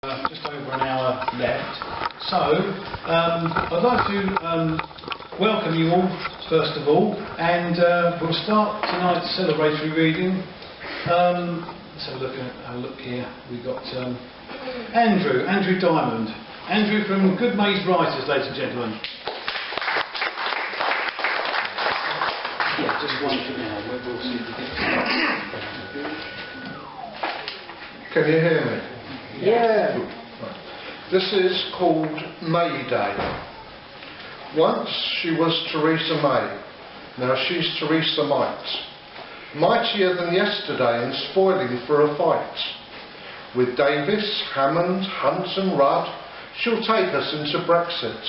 Just over an hour left. So, I'd like to welcome you all, first of all, and we'll start tonight's celebratory reading. Let's have a look here. We've got Andrew Diamond. Andrew from Good Maze Writers, ladies and gentlemen. Yeah, just one for now. We'll see if we get. Can you hear me? Yeah. This is called May Day. Once she was Theresa May, now she's Theresa Might. Mightier than yesterday and spoiling for a fight. With Davis, Hammond, Hunt and Rudd, she'll take us into Brexit,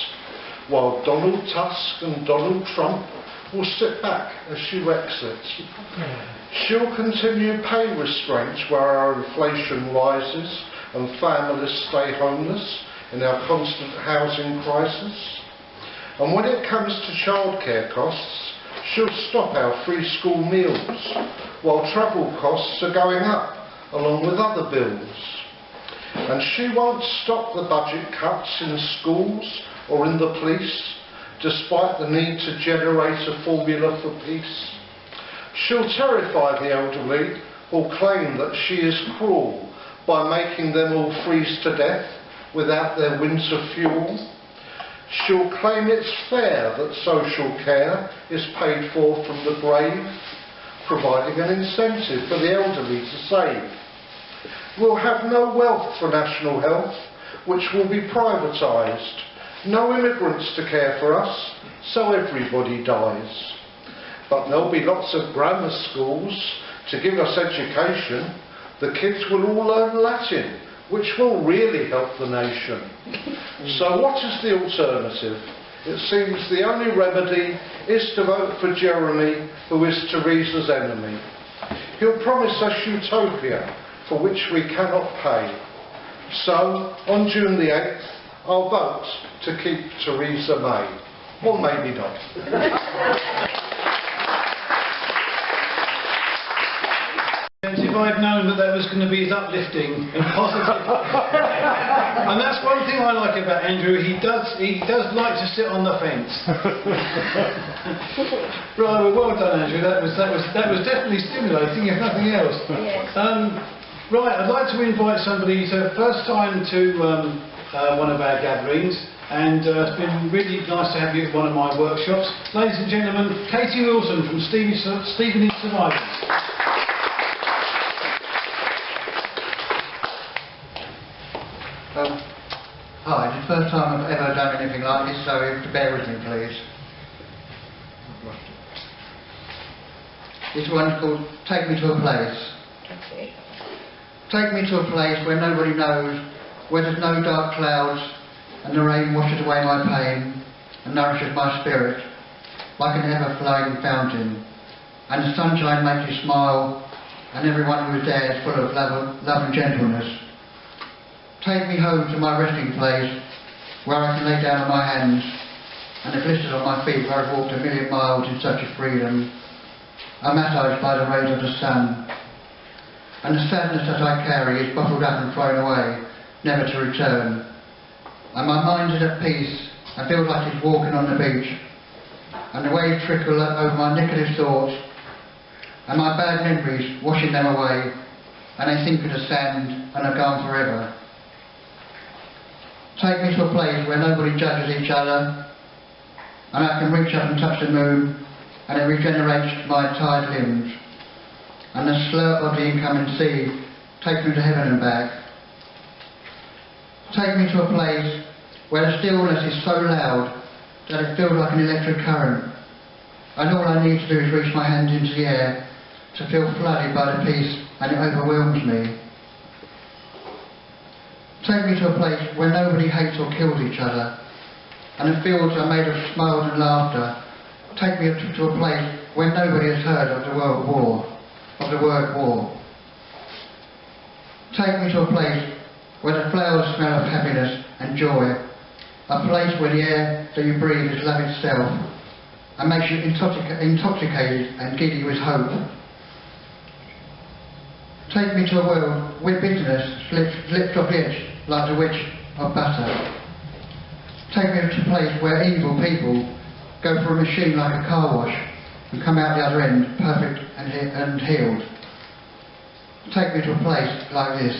while Donald Tusk and Donald Trump will sit back as she exits. She'll continue pay restraints where our inflation rises and families stay homeless in our constant housing crisis. And when it comes to childcare costs, she'll stop our free school meals, while travel costs are going up, along with other bills. And she won't stop the budget cuts in schools or in the police, despite the need to generate a formula for peace. She'll terrify the elderly, or claim that she is cruel by making them all freeze to death without their winter fuel. She'll claim it's fair that social care is paid for from the grave, providing an incentive for the elderly to save. We'll have no wealth for national health, which will be privatised. No immigrants to care for us, so everybody dies. But there'll be lots of grammar schools to give us education. The kids will all learn Latin, which will really help the nation. So what is the alternative? It seems the only remedy is to vote for Jeremy, who is Theresa's enemy. He'll promise us utopia, for which we cannot pay. So, on June the 8th, I'll vote to keep Theresa May. Or maybe not. If I'd known that was going to be as uplifting and positive. And that's one thing I like about Andrew, he does like to sit on the fence. Right, well done Andrew, that was definitely stimulating if nothing else. Yes. Right, I'd like to invite somebody to first time to one of our gatherings, and it's been really nice to have you at one of my workshops. Ladies and gentlemen, Katie Wilson from Stephen in Survivors. Hi, it's the first time I've ever done anything like this, so you have to bear with me, please. This one's called Take Me to a Place. Okay. Take me to a place where nobody knows, where there's no dark clouds, and the rain washes away my pain and nourishes my spirit like an ever-flowing fountain, and the sunshine makes you smile, and everyone who is there is full of love and gentleness. Take me home to my resting place, where I can lay down on my hands, and the blisters on my feet where I've walked 1,000,000 miles in search of freedom, are massaged by the rays of the sun. And the sadness that I carry is bottled up and thrown away, never to return. And my mind is at peace, and feels like it's walking on the beach, and the waves trickle over my nickelous thoughts, and my bad memories washing them away, and they sink into sand and are gone forever. Take me to a place where nobody judges each other, and I can reach up and touch the moon, and it regenerates my tired limbs. And the slurp of the incoming sea takes me to heaven and back. Take me to a place where the stillness is so loud that it feels like an electric current, and all I need to do is reach my hand into the air to feel flooded by the peace, and it overwhelms me. Take me to a place where nobody hates or kills each other, and the fields are made of smiles and laughter. Take me to a place where nobody has heard of the word war. Take me to a place where the flowers smell of happiness and joy, a place where the air that you breathe is love itself, and makes you intoxicated and giddy with hope. Take me to a world where bitterness slips off the edge like the wedge of butter. Take me to a place where evil people go through a machine like a car wash and come out the other end perfect and healed. Take me to a place like this.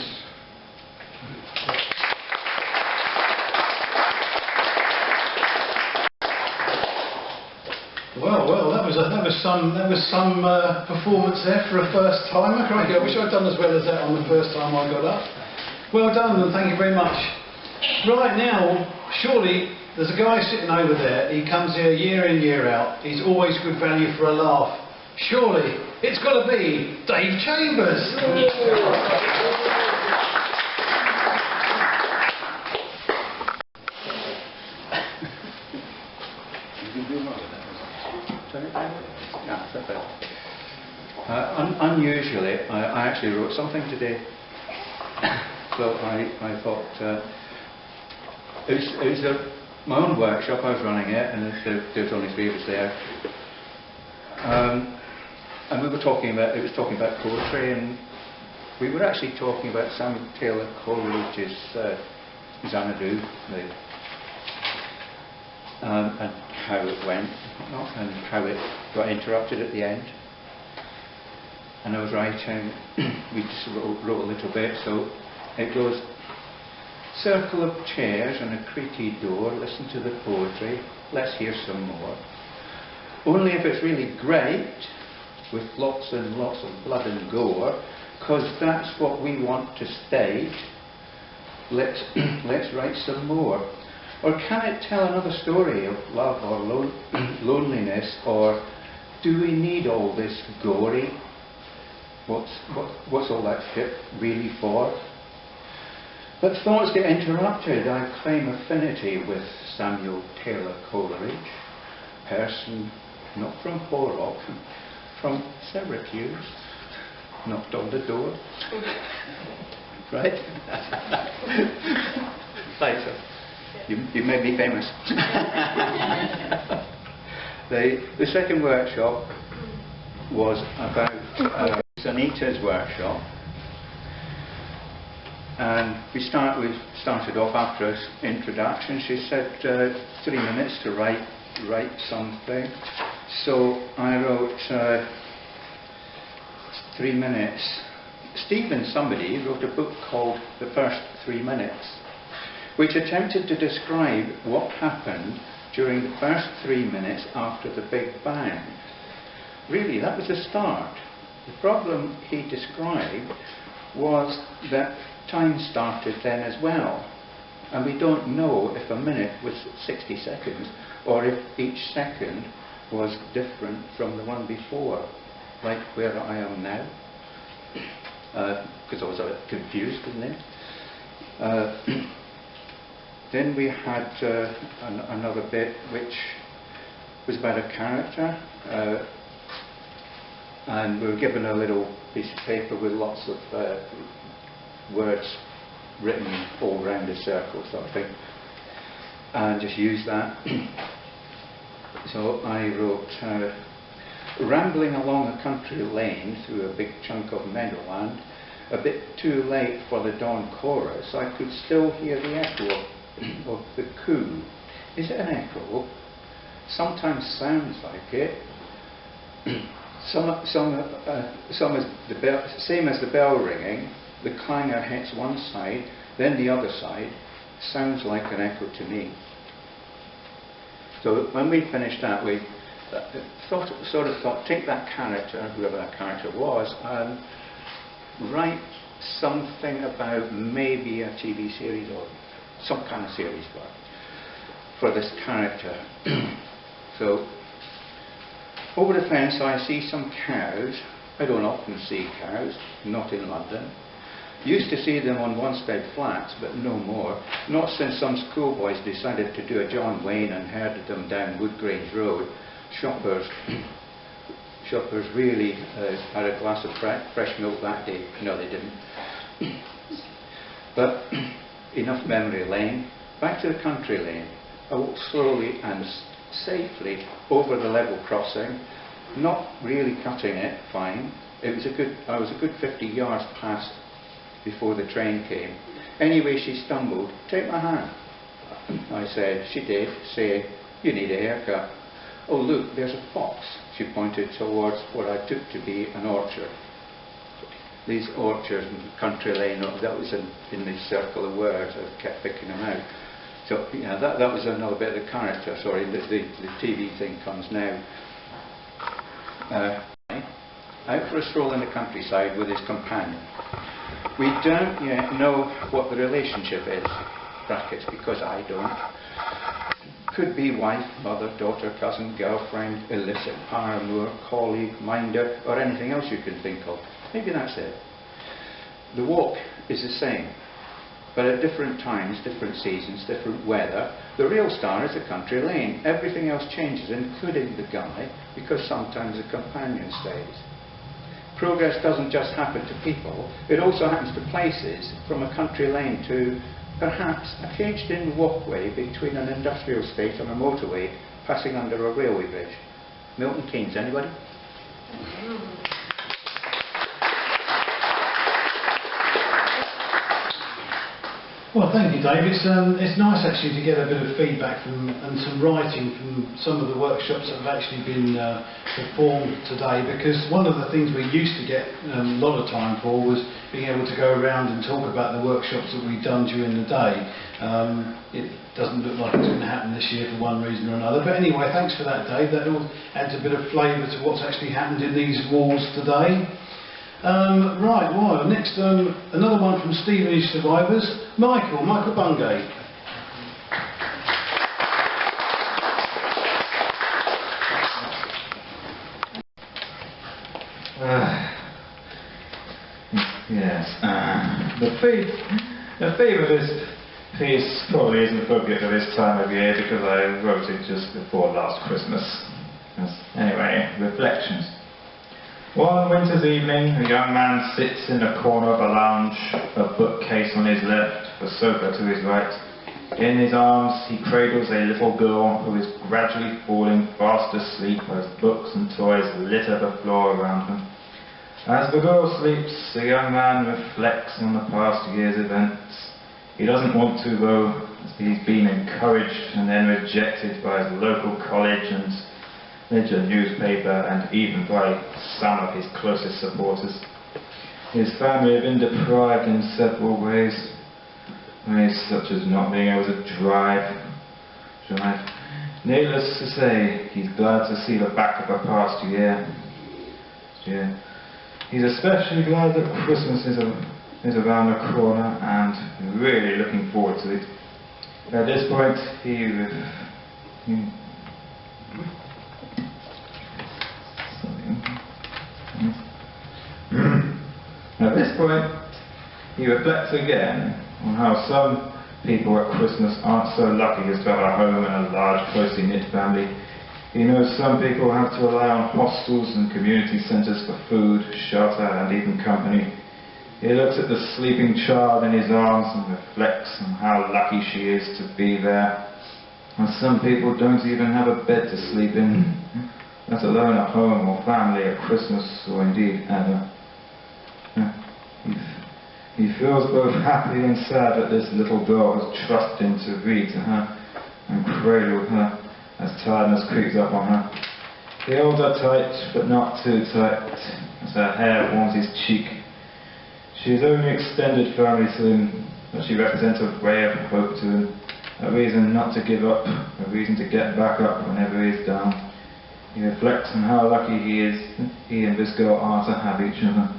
Well, that was some performance there for a first timer. Crikey, I wish I'd done as well as that on the first time I got up. Well done, and thank you very much. Right now, surely there's a guy sitting over there. He comes here year in, year out. He's always good value for a laugh. Surely it's got to be Dave Chambers. Unusually, I actually wrote something today. So I thought it was my own workshop. I was running it, and there was only 3 of us there. And we were talking about poetry, and we were actually talking about Samuel Taylor Coleridge's Xanadu, and how it went, and how it got interrupted at the end. And I was writing, we just wrote a little bit, so it goes, circle of chairs and a creaky door, listen to the poetry, let's hear some more. Only if it's really great, with lots and lots of blood and gore, because that's what we want to stage, let's write some more. Or can it tell another story of love or loneliness, or do we need all this gory? What's all that shit really for? But thoughts get interrupted. I claim affinity with Samuel Taylor Coleridge, person not from Horlock, from Celebratory, knocked on the door. Right? Right, so you made me famous. The second workshop was about Anita's workshop, and we started off after an introduction. She said 3 minutes to write something, so I wrote 3 minutes. Stephen somebody wrote a book called The First 3 Minutes, which attempted to describe what happened during the first 3 minutes after the Big Bang. Really, that was the start. The problem he described was that time started then as well, and we don't know if a minute was 60 seconds or if each second was different from the one before, like where I am now, because I was a bit confused in there. Then we had another bit which was about a character, and we were given a little piece of paper with lots of words written all around a circle sort of thing, and just use that. So I wrote, rambling along a country lane through a big chunk of meadowland, a bit too late for the dawn chorus, I could still hear the echo of the coo. Is it an echo? Sometimes sounds like it. Some as the bell, same as the bell ringing, the clangor hits one side, then the other side. Sounds like an echo to me. So when we finished that, we thought, take that character, whoever that character was, and write something about maybe a TV series or some kind of series for this character. So over the fence I see some cows. I don't often see cows, not in London. Used to see them on Wanstead Flats, but no more. Not since some schoolboys decided to do a John Wayne and herded them down Woodgrange Road. Shoppers really had a glass of fresh milk that day. No, they didn't. But enough memory lane. Back to the country lane. I walked slowly and safely over the level crossing, not really cutting it fine. I was a good 50 yards past before the train came. Anyway, she stumbled, "Take my hand." I said, she did, saying, "You need a haircut." "Oh, look, there's a fox." She pointed towards what I took to be an orchard. These orchards and country lane, that was in the circle of words. I kept picking them out. So, yeah, that was another bit of the character. Sorry, the TV thing comes now. Out for a stroll in the countryside with his companion. We don't yet know what the relationship is, brackets, because I don't. Could be wife, mother, daughter, cousin, girlfriend, illicit paramour, colleague, minder, or anything else you can think of. Maybe that's it. The walk is the same, but at different times, different seasons, different weather. The real star is the country lane. Everything else changes, including the guy, because sometimes the companion stays. Progress doesn't just happen to people, it also happens to places, from a country lane to perhaps a caged-in walkway between an industrial estate and a motorway passing under a railway bridge. Milton Keynes, anybody? Well, thank you, Dave. It's nice actually to get a bit of feedback from and some writing from some of the workshops that have actually been performed today, because one of the things we used to get a lot of time for was being able to go around and talk about the workshops that we've done during the day. It doesn't look like it's going to happen this year for one reason or another, but anyway, thanks for that, Dave. That all adds a bit of flavour to what's actually happened in these walls today. Right, well, next, another one from Stevenage survivors, Michael Bungay. Yes, the theme of this piece probably isn't appropriate for this time of year because I wrote it just before last Christmas. Anyway, reflections. One winter's evening, a young man sits in a corner of a lounge, a bookcase on his left, a sofa to his right. In his arms he cradles a little girl who is gradually falling fast asleep as books and toys litter the floor around her. As the girl sleeps, the young man reflects on the past year's events. He doesn't want to, though, as he's been encouraged and then rejected by his local college and major newspaper, and even by some of his closest supporters. His family have been deprived in several ways such as not being able to drive. Needless to say, he's glad to see the back of the past year. He's especially glad that Christmas is around the corner and really looking forward to it. At this point, At this point, he reflects again on how some people at Christmas aren't so lucky as to have a home and a large, closely knit family. He knows some people have to rely on hostels and community centres for food, shelter and even company. He looks at the sleeping child in his arms and reflects on how lucky she is to be there. And some people don't even have a bed to sleep in, let alone a home or family at Christmas or indeed ever. He feels both happy and sad that this little girl has trusted him to read to her and cradle her as tiredness creeps up on her. He holds her tight, but not too tight, as her hair warms his cheek. She is only extended family to him, but she represents a ray of hope to him, a reason not to give up, a reason to get back up whenever he is down. He reflects on how lucky he and this girl are to have each other.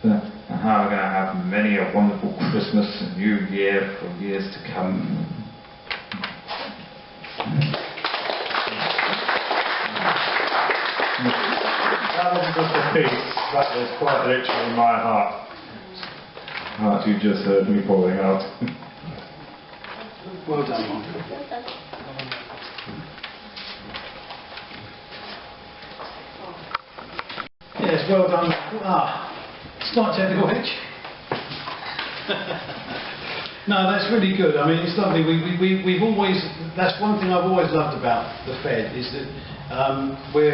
And how we're going to have many a wonderful Christmas and New Year for years to come. That wasn't just a piece, that was quite literally my heart. Heart you just heard me pouring out. Well done, Michael. Yes, well done. Slight technical hitch. No, that's really good. I mean, it's lovely. We've always, that's one thing I've always loved about the TheFED, is that we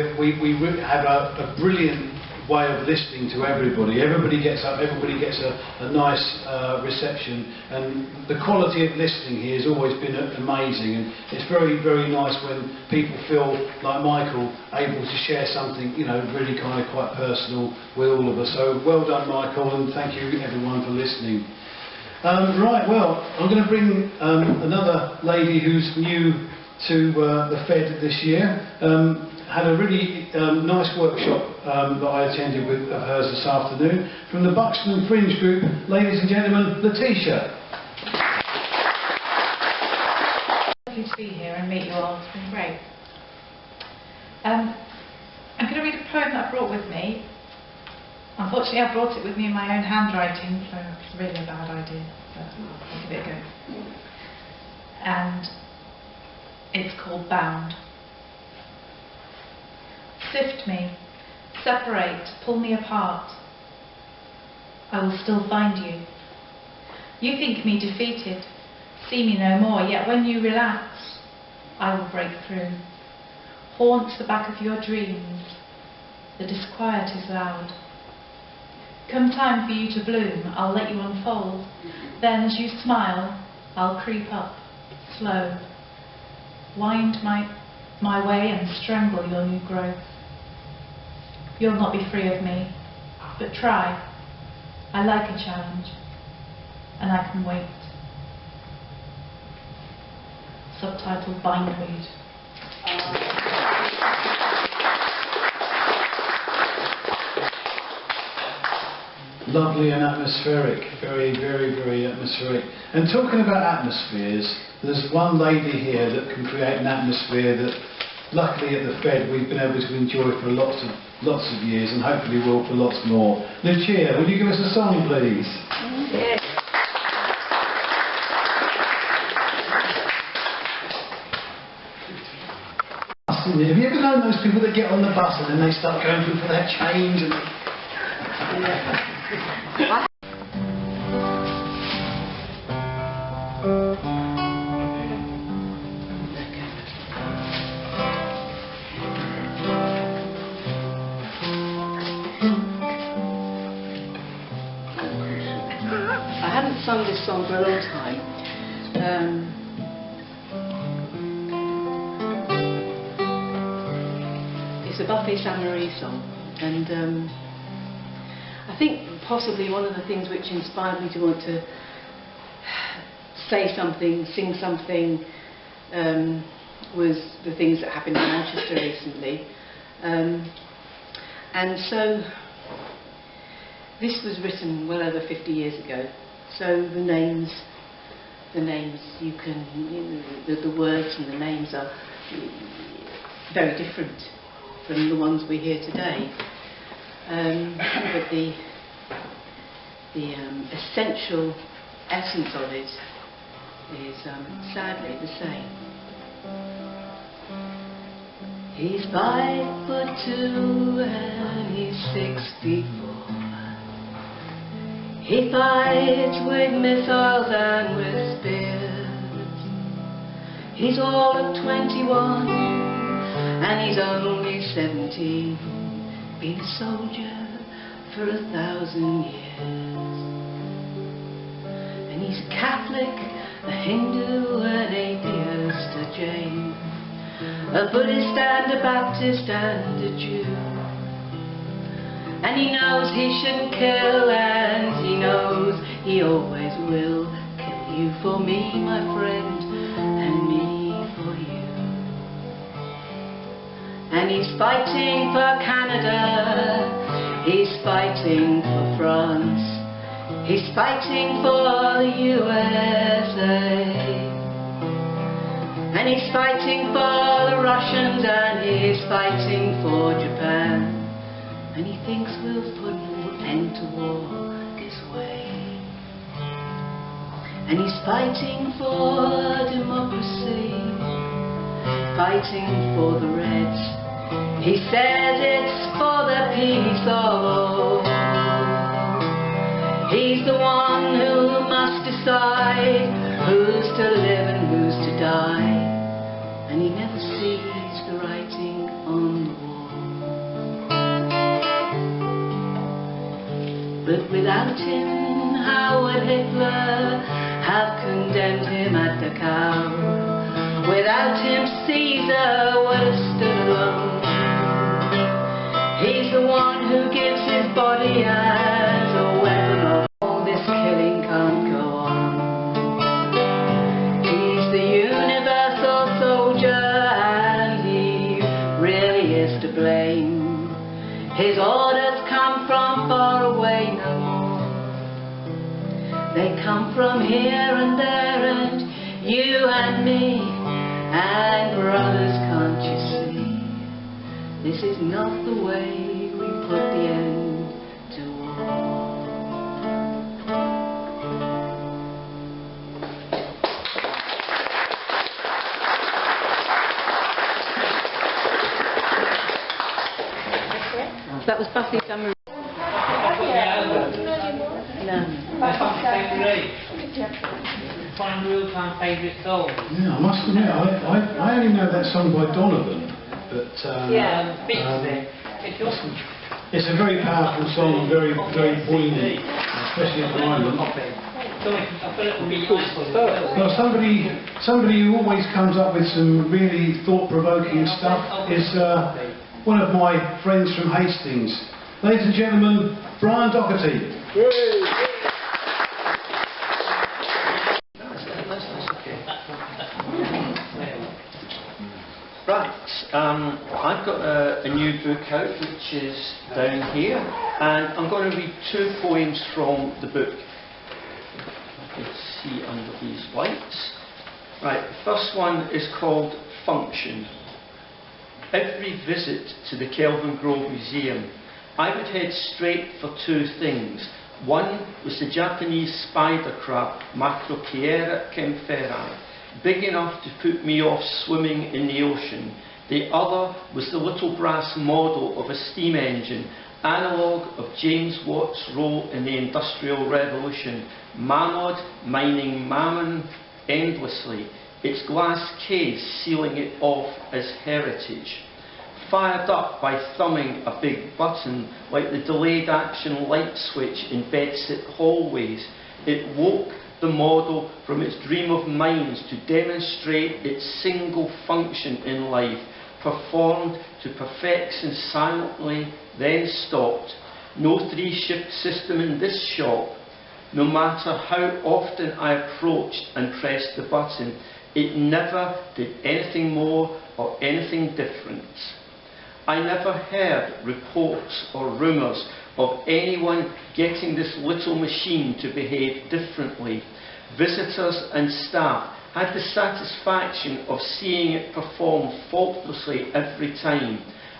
have a brilliant way of listening to everybody. Everybody gets up, everybody gets a nice reception, and the quality of listening here has always been amazing, and it's very, very nice when people feel like Michael able to share something, you know, really kind of quite personal with all of us. So well done, Michael, and thank you everyone for listening. Right, well, I'm going to bring another lady who's new to the FED this year. Had a really nice workshop that I attended with of hers this afternoon from the Buxton Fringe Group. Ladies and gentlemen, Letitia. Lovely to be here and meet you all. It's been great. I'm going to read a poem that I brought with me. Unfortunately, I brought it with me in my own handwriting, so it's really a bad idea, but I'll give it a go. And it's called Bound. Sift me, separate, pull me apart. I will still find you. You think me defeated, see me no more, yet when you relax, I will break through. Haunt the back of your dreams, the disquiet is loud. Come time for you to bloom, I'll let you unfold. Then as you smile, I'll creep up, slow. Wind my way and strangle your new growth. You'll not be free of me, but try. I like a challenge, and I can wait. Subtitled Bindweed. Lovely and atmospheric, very, very, very atmospheric. And talking about atmospheres, there's one lady here that can create an atmosphere that, luckily at the FED, we've been able to enjoy for lots of years, and hopefully will for lots more. Lucia, will you give us a song, please? Yes. Have you ever known those people that get on the bus and then they start going through for their change and... I hadn't sung this song for a long time. It's a Buffet Sainte-Marie song, and I think possibly one of the things which inspired me to want to say something, sing something, was the things that happened in Manchester recently. And so this was written well over 50 years ago. So the names you can, the words and the names are very different from the ones we hear today. But the essential essence of it is sadly the same. He's 5'2" and he's 6 feet 4. He fights with missiles and with spears. He's all of 21 and he's only 17. Been a soldier for 1,000 years. And he's a Catholic, a Hindu, an atheist, a Jain, a Buddhist and a Baptist and a Jew. And he knows he shouldn't kill, and he knows he always will kill you for me, my friend, and me for you. And he's fighting for Canada, he's fighting for France, he's fighting for the USA. And he's fighting for the Russians, and he's fighting for Japan. And he thinks we'll put an end to war this way. And he's fighting for democracy, fighting for the Reds. He says it's for the peace of all. He's the one who must decide who's to live and who's to die. And he never sees the writing on the wall. But without him, how would Hitler have condemned him at Dachau? Without him, Caesar would have stood alone. He's the one who gives his body as a weapon. All this killing can't go on. He's the universal soldier, and he really is to blame. His orders come from far away no more. They come from here and there, and you and me, and brothers, can't you see? This is not the way we put the end to war. That was Buffy Summer. No. Find real-time favourite songs. Yeah, I must admit, I only know that song by Donovan, but it's a very powerful song, very poignant, especially at the moment. Well, somebody who always comes up with some really thought-provoking stuff is one of my friends from Hastings. Ladies and gentlemen, Brian Doherty. Right, I've got a new book out which is down here, and I'm going to read 2 poems from the book. You can see under these lights. Right, the first one is called Function. Every visit to the Kelvin Grove Museum, I would head straight for 2 things. One was the Japanese spider crab Macrochiera kempferi, big enough to put me off swimming in the ocean. The other was the little brass model of a steam engine, analogue of James Watt's role in the Industrial Revolution, Mammoth mining mammon endlessly, its glass case sealing it off as heritage. Fired up by thumbing a big button like the delayed action light switch in bedsit hallways, it woke the model from its dream of mines to demonstrate its single function in life, performed to perfection silently, then stopped. No 3-shift system in this shop. No matter how often I approached and pressed the button, it never did anything more or anything different. I never heard reports or rumours of anyone getting this little machine to behave differently. Visitors and staff had the satisfaction of seeing it perform faultlessly every time,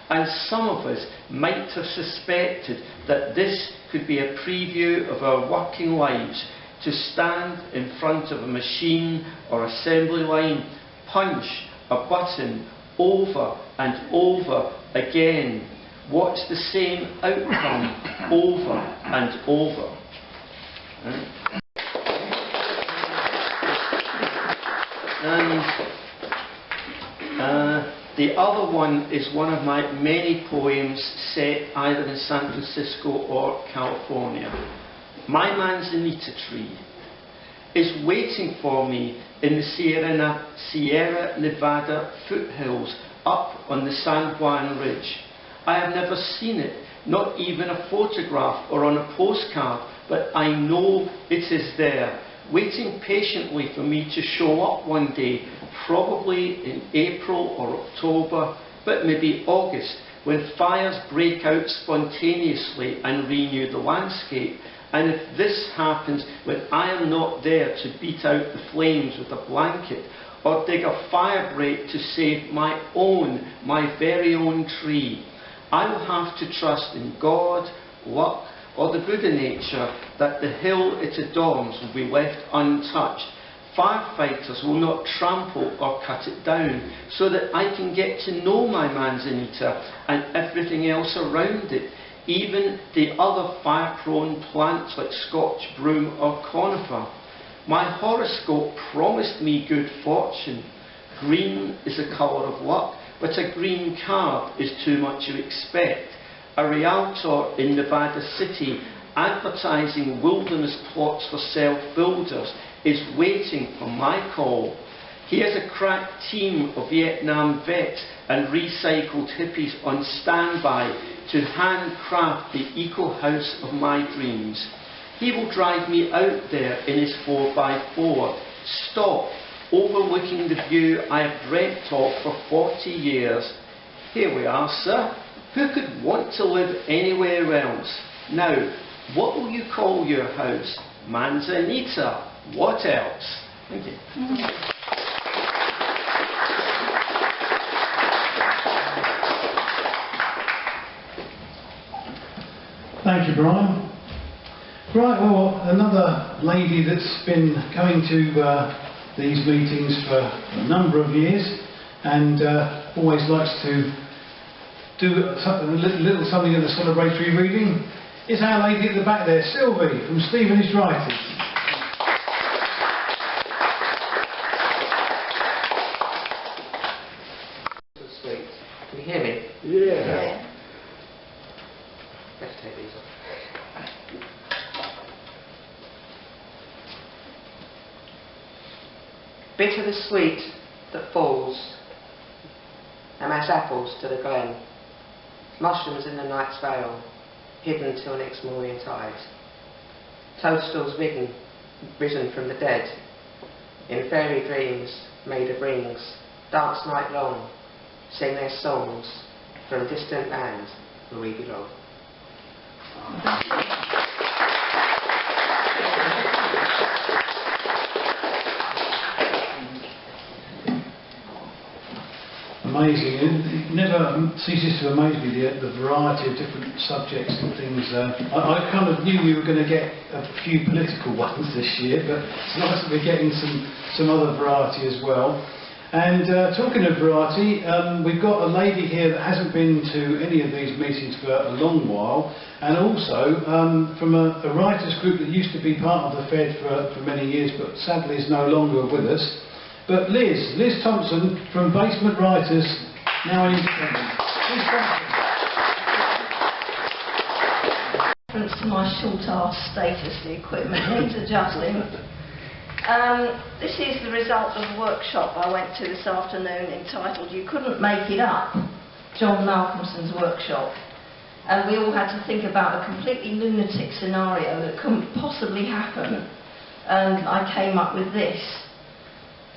and some of us might have suspected that this could be a preview of our working lives, to stand in front of a machine or assembly line, punch a button over and over again, watch the same outcome over and over. And the other one is one of my many poems set either in San Francisco or California. My manzanita tree is waiting for me in the Sierra Nevada foothills up on the San Juan Ridge. I have never seen it, not even a photograph or on a postcard, but I know it is there, waiting patiently for me to show up one day, probably in April or October, but maybe August, when fires break out spontaneously and renew the landscape. And if this happens when I am not there to beat out the flames with a blanket, or dig a fire break to save my very own tree, I will have to trust in God, luck, or the Buddha nature that the hill it adorns will be left untouched. Firefighters will not trample or cut it down, so that I can get to know my manzanita and everything else around it, even the other fire-prone plants like Scotch broom or conifer. My horoscope promised me good fortune. Green is the colour of luck, but a green card is too much to expect. A realtor in Nevada City advertising wilderness plots for self-builders, is waiting for my call. Here's a crack team of Vietnam vets and recycled hippies on standby to handcraft the eco-house of my dreams. He will drive me out there in his 4x4, stop, overlooking the view I have dreamt of for 40 years. Here we are, sir. Who could want to live anywhere else? Now, what will you call your house? Manzanita. What else? Thank you. Thank you, Brian. Right, well, another lady that's been coming to these meetings for a number of years and always likes to do a little something in the celebratory reading is our lady at the back there, Sylvie from Stevenage Writers. Sweet. Can you hear me? Yeah. Let's take these off. Bitter the sweet that falls, and as apples to the glen, mushrooms in the night's veil, hidden till next morning tide. Toadstools risen from the dead, in fairy dreams made of rings, dance night long, sing their songs from distant lands where we belong. Amazing. It never ceases to amaze me the variety of different subjects and things. I kind of knew we were going to get a few political ones this year, but it's nice that we're getting some other variety as well. And talking of variety, we've got a lady here that hasn't been to any of these meetings for a long while, and also from a writers group that used to be part of the FED for many years, but sadly is no longer with us. But Liz Thompson from Basement Writers, now an independent. Liz Thompson. Reference to my short-ass status, the equipment needs adjusting. This is the result of a workshop I went to this afternoon entitled You Couldn't Make It Up, John Malcolmson's workshop. And we all had to think about a completely lunatic scenario that couldn't possibly happen. And I came up with this,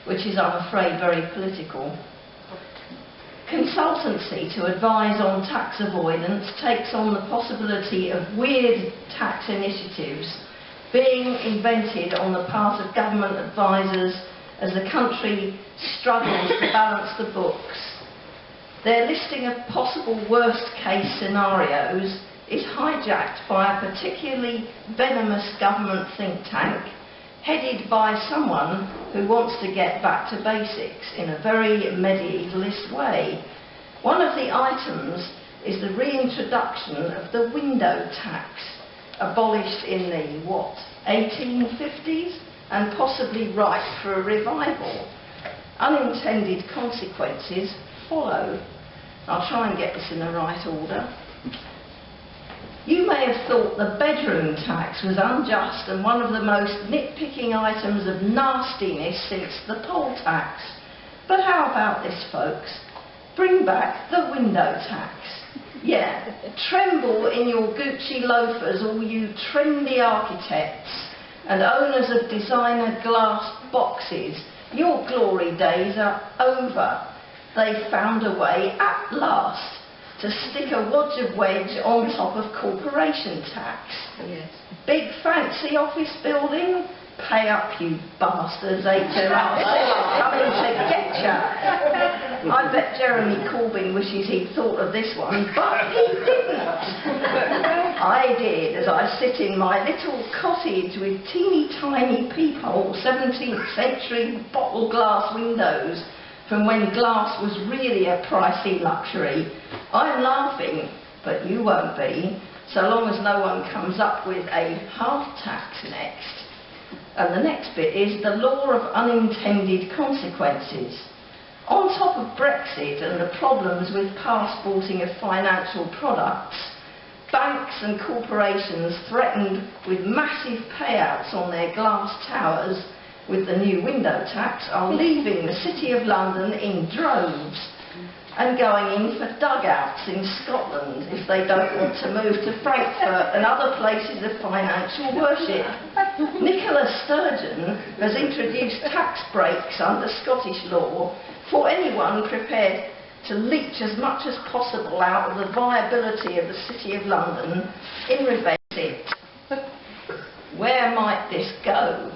which is, I'm afraid, very political. Consultancy to advise on tax avoidance takes on the possibility of weird tax initiatives being invented on the part of government advisors as the country struggles to balance the books. Their listing of possible worst-case scenarios is hijacked by a particularly venomous government think tank headed by someone who wants to get back to basics in a very medievalist way. One of the items is the reintroduction of the window tax, abolished in the, 1850s, and possibly ripe for a revival. Unintended consequences follow. I'll try and get this in the right order. You may have thought the bedroom tax was unjust and one of the most nitpicking items of nastiness since the poll tax. But how about this, folks? Bring back the window tax. Yeah, tremble in your Gucci loafers, all you trendy architects and owners of designer glass boxes. Your glory days are over. They found a way at last to stick a wedge on top of corporation tax. Yes. Big fancy office building? Pay up, you bastards, HMRC. Coming to get ya. I bet Jeremy Corbyn wishes he'd thought of this one, but he didn't. I did, as I sit in my little cottage with teeny tiny peephole 17th century bottle glass windows from when glass was really a pricey luxury. I'm laughing, but you won't be, so long as no one comes up with a half tax next. And the next bit is the law of unintended consequences. On top of Brexit and the problems with passporting of financial products, banks and corporations threatened with massive payouts on their glass towers with the new window tax are leaving the City of London in droves and going in for dugouts in Scotland if they don't want to move to Frankfurt and other places of financial worship. Nicola Sturgeon has introduced tax breaks under Scottish law for anyone prepared to leech as much as possible out of the viability of the City of London in revenge. Where might this go?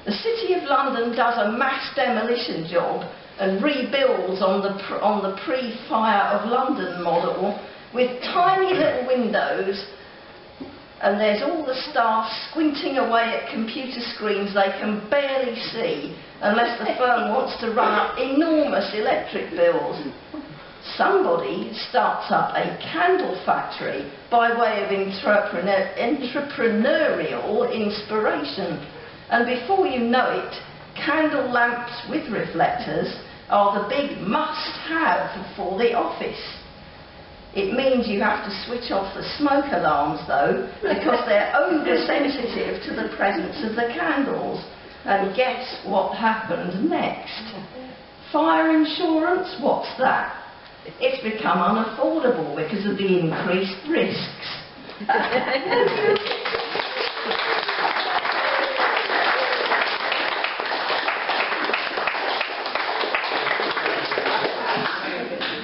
The City of London does a mass demolition job and rebuilds on the pre-fire of London model with tiny little windows, and there's all the staff squinting away at computer screens they can barely see unless the firm wants to run up enormous electric bills. Somebody starts up a candle factory by way of entrepreneurial inspiration. And before you know it, candle lamps with reflectors are the big must-have for the office. It means you have to switch off the smoke alarms though, because they're oversensitive to the presence of the candles. And guess what happened next? Fire insurance? What's that? It's become unaffordable because of the increased risks.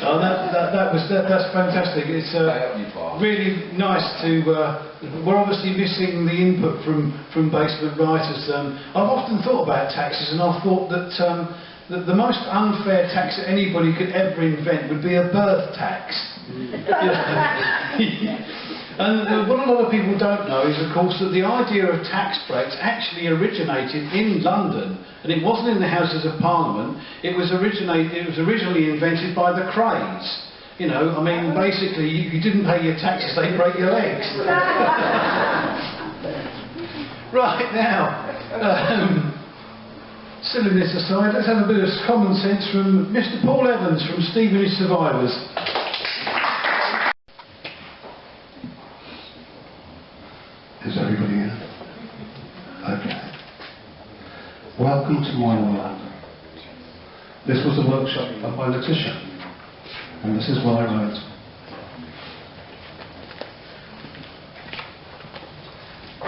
Oh, that's fantastic. It's really nice to. We're obviously missing the input from basement writers. I've often thought about taxes, and I've thought that the most unfair tax that anybody could ever invent would be a birth tax. And what a lot of people don't know is, of course, that the idea of tax breaks actually originated in London, and it wasn't in the Houses of Parliament. It was originally invented by the Crays. You know, I mean, basically, if you didn't pay your taxes, they'd break your legs. Right now, silliness aside, let's have a bit of common sense from Mr. Paul Evans from Stevenage Survivors. Is everybody in? Okay. Welcome to my world. This was a workshop done by Letitia, and this is what I wrote.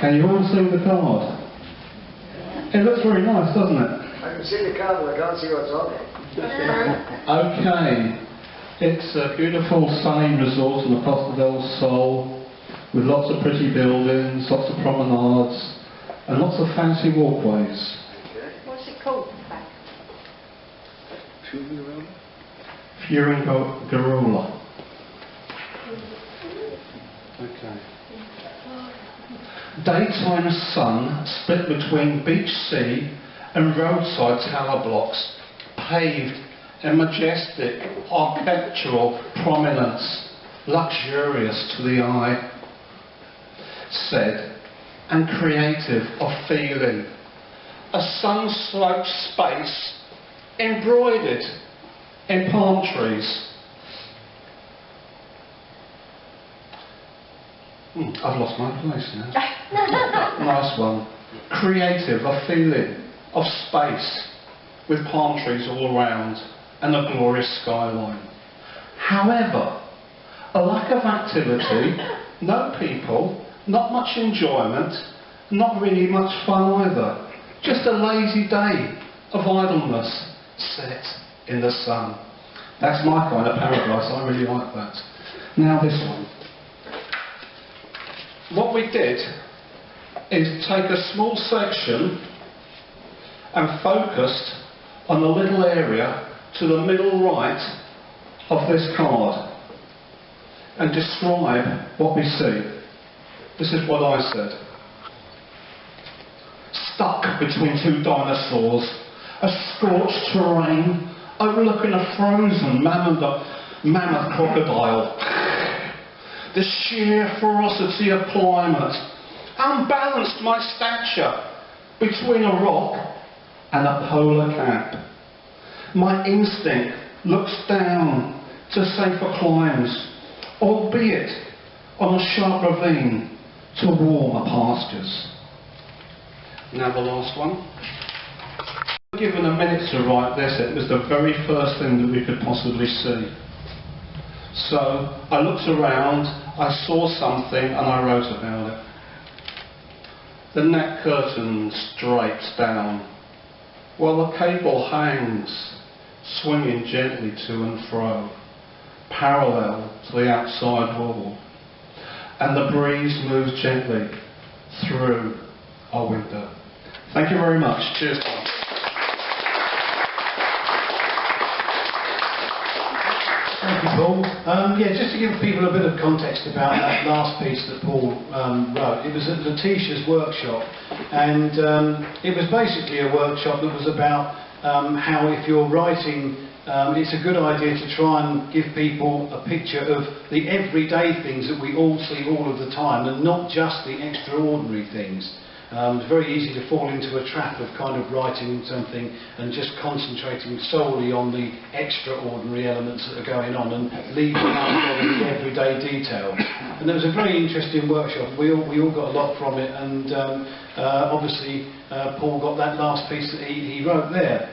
Can you all see the card? It looks very nice, doesn't it? I can see the card, but I can't see what's on it. Okay. It's a beautiful sunny resort on the Costa del Sol, with lots of pretty buildings, lots of promenades, and lots of fancy walkways. What's it called? Furingarola. Okay. Daytime sun split between beach sea and roadside tower blocks, paved in majestic architectural prominence, luxurious to the eye, said, and creative of feeling. A sun-sloped space embroidered in palm trees. I've lost my place now. Nice one. Creative of feeling, of space, with palm trees all around and a glorious skyline. However, a lack of activity, no people, not much enjoyment, not really much fun either. Just a lazy day of idleness set in the sun. That's my kind of paradise, I really like that. Now this one. What we did is take a small section and focused on the little area to the middle right of this card and describe what we see. This is what I said. Stuck between two dinosaurs, a scorched terrain overlooking a frozen mammoth crocodile. The sheer ferocity of climate unbalanced my stature between a rock and a polar cap. My instinct looks down to safer climes, albeit on a sharp ravine to warmer pastures. Now the last one. Given a minute to write this, it was the very first thing that we could possibly see. So I looked around, I saw something and I wrote about it. The net curtain drapes down, while the cable hangs, swinging gently to and fro, parallel to the outside wall, and the breeze moves gently through our window. Thank you very much. Cheers. Thank you, Paul. Yeah, just to give people a bit of context about that last piece that Paul wrote, it was at Letitia's workshop, and it was basically a workshop that was about how if you're writing, it's a good idea to try and give people a picture of the everyday things that we all see all of the time, and not just the extraordinary things. It's very easy to fall into a trap of kind of writing something and just concentrating solely on the extraordinary elements that are going on and leaving out the everyday details. And it was a very interesting workshop. We all got a lot from it, and obviously Paul got that last piece that he wrote there.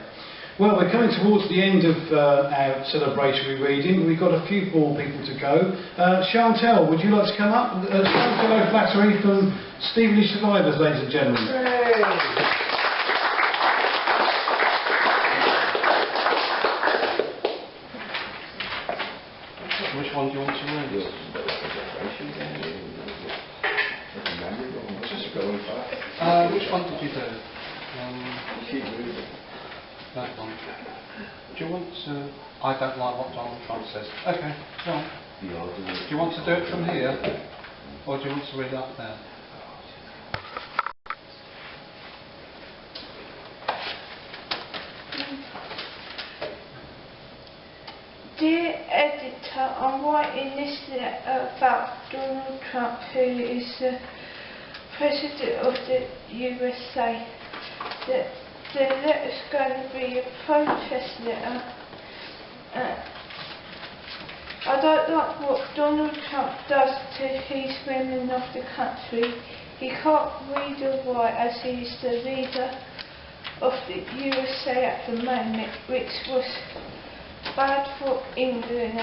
Well, we're coming towards the end of our celebratory reading. We've got a few more people to go. Chantal, would you like to come up? Chantal O'Flattery from Stevenage Survivors, ladies and gentlemen. Which one do you want to read? Which one did you do? That one. Do you want to... I don't like what Donald Trump says. Okay, go on. Do you want to do it from here? Or do you want to read up there? Dear editor, I'm writing this letter about Donald Trump, who is the President of the USA. The letter's going to be a protest letter. I don't like what Donald Trump does to his women of the country. He can't read or write, as he is the leader of the USA at the moment, which was bad for England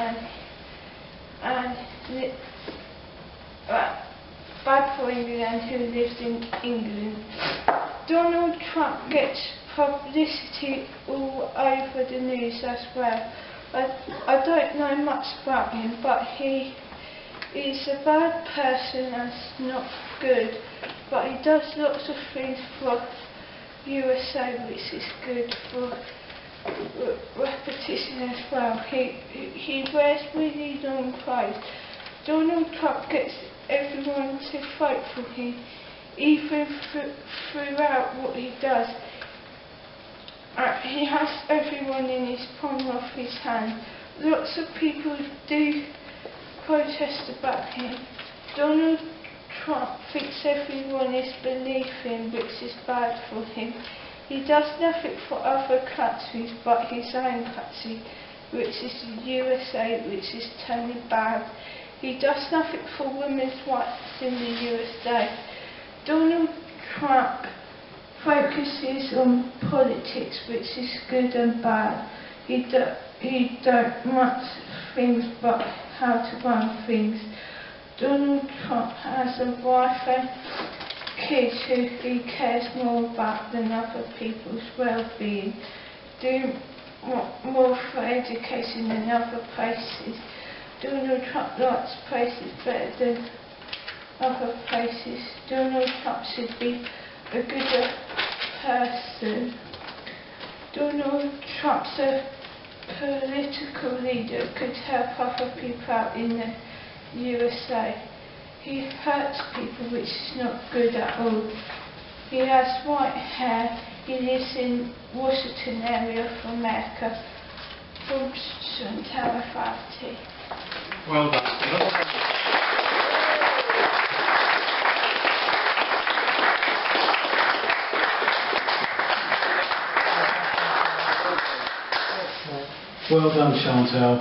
bad for England who lives in England. Donald Trump gets publicity all over the news as well. I don't know much about him, but he is a bad person and not good. But he does lots of things for USA, which is good for repetition as well. He wears really long clothes. Donald Trump gets everyone to vote for him, even throughout what he does. He has everyone in his palm of his hand. Lots of people do protest about him. Donald Trump thinks everyone is believing, which is bad for him. He does nothing for other countries but his own country, which is the USA, which is totally bad. He does nothing for women's rights in the USA. Donald Trump focuses on politics, which is good and bad. He don't much things but how to run things. Donald Trump has a wife and kids who he cares more about than other people's well-being. Do more for education than other places. Donald Trump likes places better than other places. Donald Trump should be a good person. Donald Trump's a political leader, could help other people out in the USA. He hurts people, which is not good at all. He has white hair. He lives in Washington area of America. From Chantal O'Flattery. Well done. Well done, Chantal.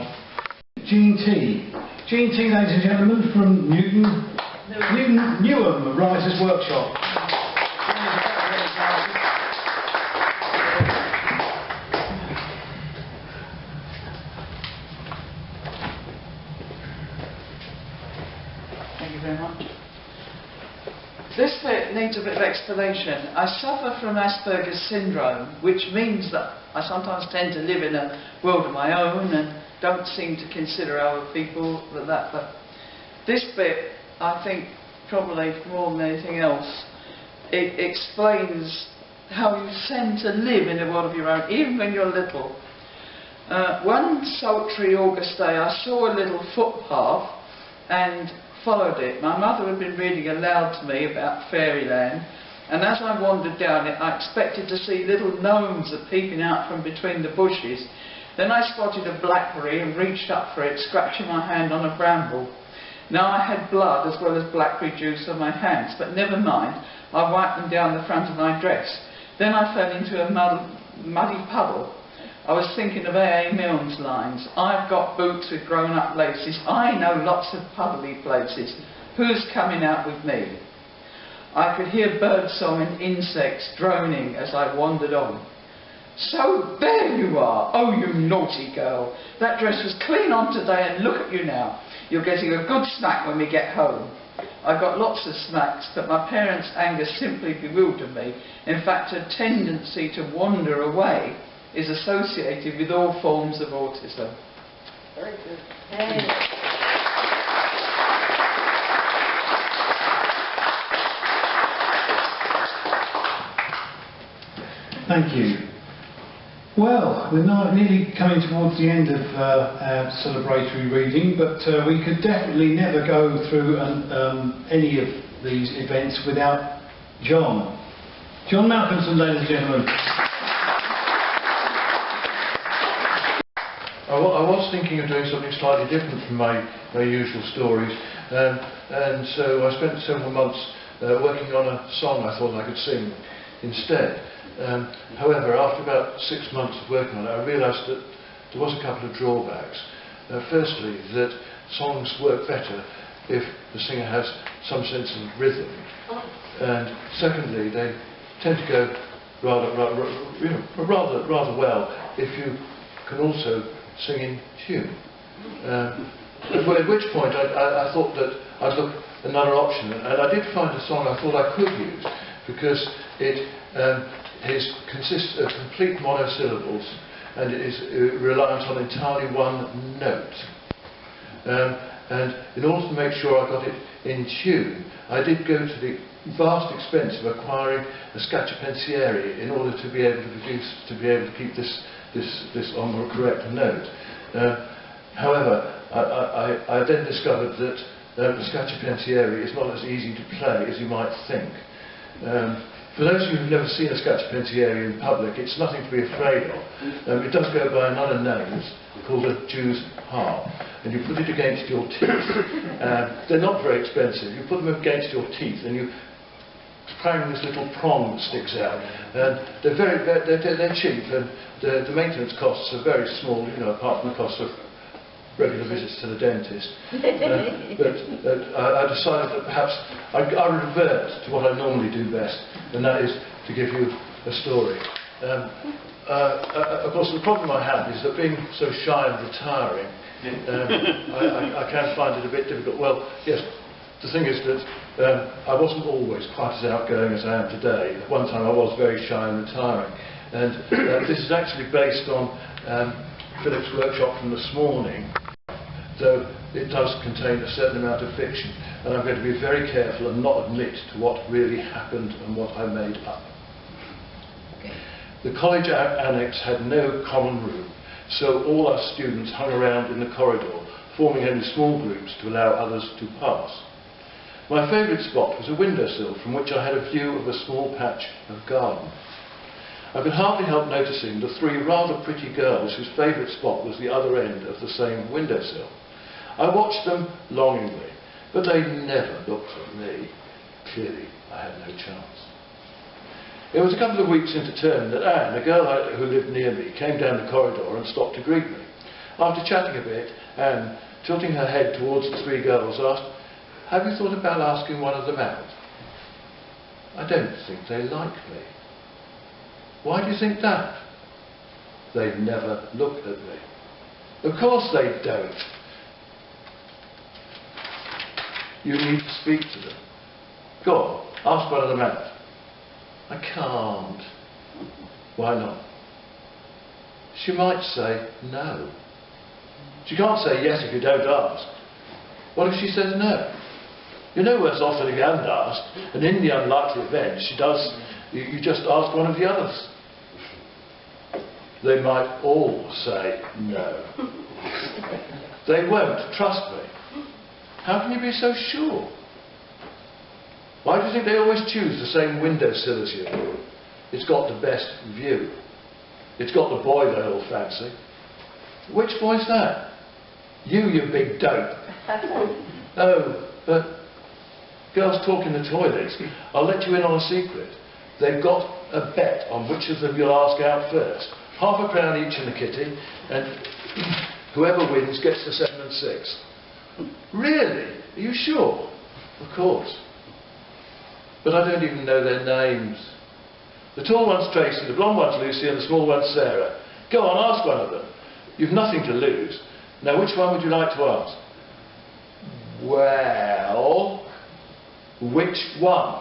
Jean T. G&T, ladies and gentlemen, from Newham Writers Workshop. Thank you very much. This bit needs a bit of explanation. I suffer from Asperger's syndrome, which means that I sometimes tend to live in a world of my own and don't seem to consider other people but that. But this bit, I think, probably more than anything else, it explains how you tend to live in a world of your own, even when you're little. One sultry August day, I saw a little footpath and followed it. My mother had been reading aloud to me about fairyland, and as I wandered down it, I expected to see little gnomes peeping out from between the bushes. Then I spotted a blackberry and reached up for it, scratching my hand on a bramble. Now I had blood as well as blackberry juice on my hands, but never mind, I wiped them down the front of my dress. Then I fell into a muddy puddle. I was thinking of A.A. Milne's lines, I've got boots with grown-up laces, I know lots of puddly places, who's coming out with me? I could hear birdsong and insects droning as I wandered on. So there you are, oh you naughty girl, that dress was clean on today and look at you now, you're getting a good snack when we get home. I got lots of snacks, but my parents' anger simply bewildered me. In fact, a tendency to wander away is associated with all forms of autism. Very good. Thank you. Well, we're now nearly coming towards the end of our celebratory reading, but we could definitely never go through any of these events without John. John Malcolmson, ladies and gentlemen. I was thinking of doing something slightly different from my usual stories, and so I spent several months working on a song I thought I could sing instead. However, after about 6 months of working on it, I realised that there was a couple of drawbacks. Firstly, that songs work better if the singer has some sense of rhythm, and secondly, they tend to go rather well if you can also sing in tune. At which point I thought that I'd look at another option, and I did find a song I thought I could use because it consists of complete monosyllables and it is reliant on entirely one note. And in order to make sure I got it in tune, I did go to the vast expense of acquiring a scacciapensiere in order to be able to keep this on the correct note. However, I then discovered that the scacciapensiere is not as easy to play as you might think. For those of you who've never seen a scacciapensiere in public, it's nothing to be afraid of. It does go by another name. It's called a Jew's harp. And you put it against your teeth. They're not very expensive. You put them against your teeth and you hang this little prong that sticks out. And they're cheap, and the maintenance costs are very small, apart from the cost of regular visits to the dentist. But I decided that perhaps I revert to what I normally do best, and that is to give you a story. Of course, the problem I have is that being so shy and retiring, I can find it a bit difficult. Well, yes, the thing is that I wasn't always quite as outgoing as I am today. At one time I was very shy and retiring, and this is actually based on Philip's workshop from this morning, though it does contain a certain amount of fiction, and I'm going to be very careful and not admit to what really happened and what I made up. The college annex had no common room, so all our students hung around in the corridor, forming only small groups to allow others to pass. My favourite spot was a windowsill from which I had a view of a small patch of garden. I could hardly help noticing the three rather pretty girls whose favourite spot was the other end of the same windowsill. I watched them longingly, but they never looked at me. Clearly, I had no chance. It was a couple of weeks into term that Anne, a girl who lived near me, came down the corridor and stopped to greet me. After chatting a bit, Anne tilting her head towards the three girls, asked, "Have you thought about asking one of them out?" "I don't think they like me." "Why do you think that?" "They never look at me." "Of course they don't. You need to speak to them. Go on, ask one of them out." "I can't." "Why not?" "She might say no." "She can't say yes if you don't ask." "What if she says no?" "You're no worse off than if you hadn't asked, and in the unlikely event she does, you just ask one of the others." "They might all say no." "They won't, trust me." "How can you be so sure?" "Why do you think they always choose the same windowsill as you?" "It's got the best view." "It's got the boy they all fancy." "Which boy's that?" You big dope." "Oh, but girls talk in the toilets. I'll let you in on a secret. They've got a bet on which of them you'll ask out first. £half each in the kitty, and whoever wins gets the 7 and 6. "Really? Are you sure?" "Of course." "But I don't even know their names." "The tall one's Tracy, the blonde one's Lucy, and the small one's Sarah. Go on, ask one of them. You've nothing to lose. Now, which one would you like to ask?" "Well, which one?"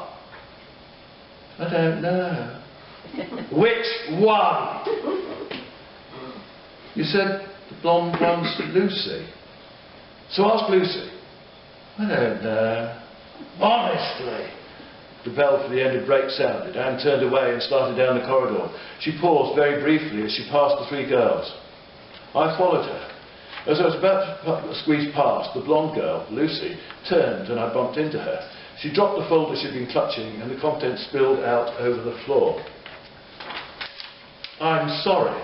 "I don't know." "Which one?" "You said the blonde one's Lucy. So ask Lucy." "I don't know." "Honestly." The bell for the end of break sounded. Anne turned away and started down the corridor. She paused very briefly as she passed the three girls. I followed her. As I was about to squeeze past, the blonde girl, Lucy, turned and I bumped into her. She dropped the folder she'd been clutching and the contents spilled out over the floor. "I'm sorry."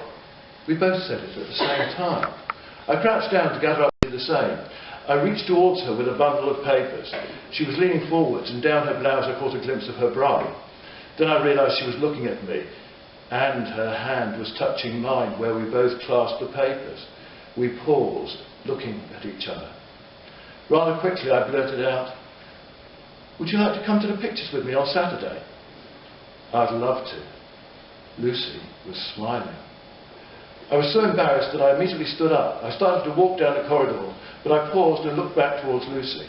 We both said it at the same time. I crouched down to gather up the same. I reached towards her with a bundle of papers. She was leaning forwards, and down her blouse I caught a glimpse of her bra. Then I realised she was looking at me, and her hand was touching mine where we both clasped the papers. We paused, looking at each other. Rather quickly I blurted out, "Would you like to come to the pictures with me on Saturday?" "I'd love to." Lucy was smiling. I was so embarrassed that I immediately stood up. I started to walk down the corridor, but I paused and looked back towards Lucy.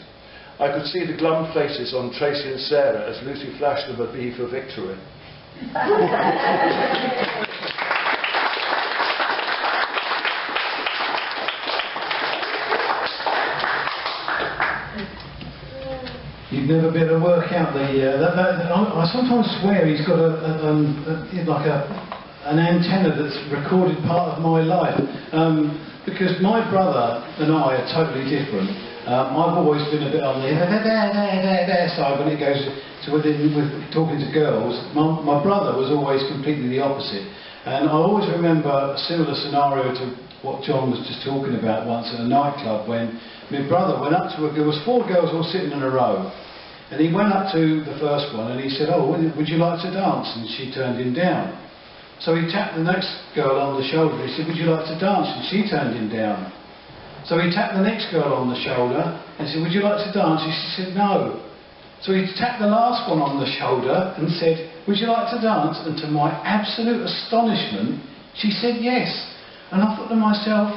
I could see the glum faces on Tracy and Sarah as Lucy flashed them a V for victory. You'd never be able to work out the... I sometimes swear he's got an antenna that's recorded part of my life. Because my brother and I are totally different. I've always been a bit on the there side when it goes to with talking to girls. My brother was always completely the opposite. And I always remember a similar scenario to what John was just talking about once at a nightclub when my brother went up to there was 4 girls all sitting in a row. And he went up to the first one and he said, "Oh, would you like to dance?" And she turned him down. So he tapped the next girl on the shoulder. He said, "Would you like to dance?" And she turned him down. So he tapped the next girl on the shoulder and said, "Would you like to dance?" And she said, "No." So he tapped the last one on the shoulder and said, "Would you like to dance?" And to my absolute astonishment, she said yes. And I thought to myself,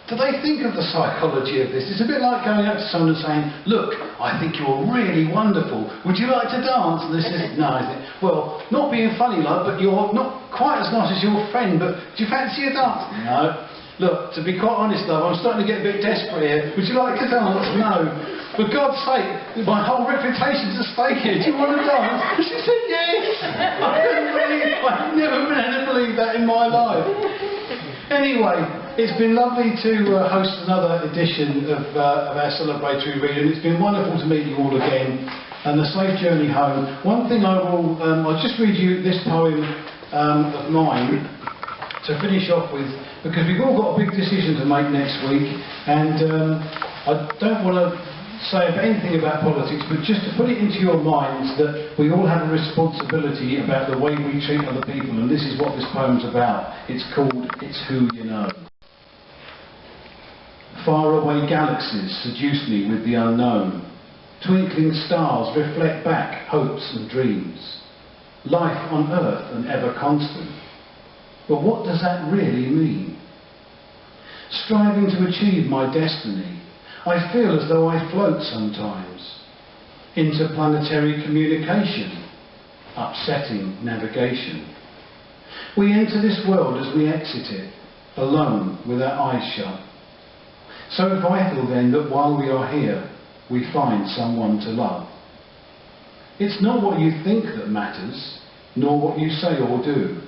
do they think of the psychology of this? It's a bit like going up to someone and saying, "Look, I think you're really wonderful. Would you like to dance?" And they said, "No." I said, "Well, not being funny, love, but you're not quite as nice as your friend, but do you fancy a dance?" "No." "Look, to be quite honest, love, I'm starting to get a bit desperate here. Would you like to dance?" "No." "For God's sake, my whole reputation's at stake here. Do you want to dance?" And she said, "Yes." I've never been able to believe that in my life. Anyway, it's been lovely to host another edition of our celebratory reading. It's been wonderful to meet you all again, and a safe journey home. One thing I'll just read you this poem of mine to finish off with, because we've all got a big decision to make next week, and I don't want to say anything about politics, but just to put it into your minds that we all have a responsibility about the way we treat other people, and this is what this poem's about. It's called "It's Who You Know." Faraway galaxies seduce me with the unknown. Twinkling stars reflect back hopes and dreams. Life on earth and ever constant. But what does that really mean? Striving to achieve my destiny, I feel as though I float sometimes. Interplanetary communication, upsetting navigation. We enter this world as we exit it, alone with our eyes shut. So vital then that while we are here, we find someone to love. It's not what you think that matters, nor what you say or do.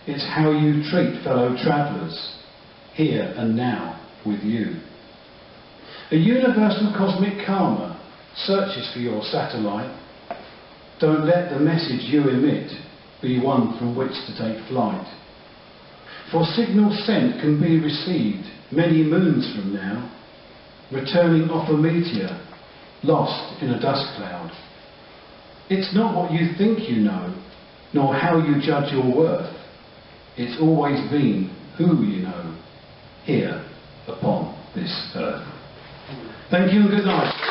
It's how you treat fellow travellers, here and now with you. A universal cosmic karma searches for your satellite. Don't let the message you emit be one from which to take flight. For signals sent can be received many moons from now, returning off a meteor, lost in a dust cloud. It's not what you think you know, nor how you judge your worth. It's always been who you know, here upon this earth. Thank you and good night.